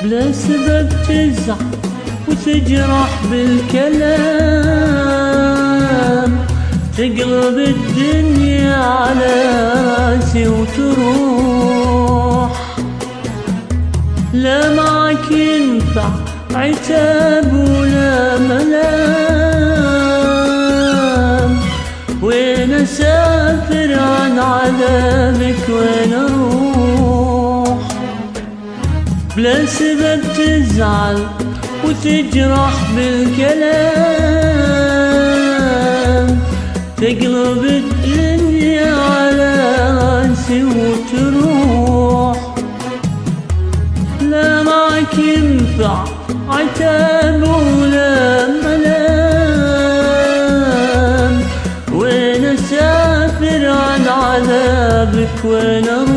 بلا سبب تزعل وتجرح بالكلام، تقلب الدنيا على راسي وتروح. لا معك ينفع عتاب ولا ملام، وين اسافر عن عذابك وين اروح؟ بلا سبب تزعل وتجرح بالكلام، تقلب الدنيا على راسي وتروح. لا معك ينفع عتاب ولا ملام، وين اسافر عن عذابك وين اروح؟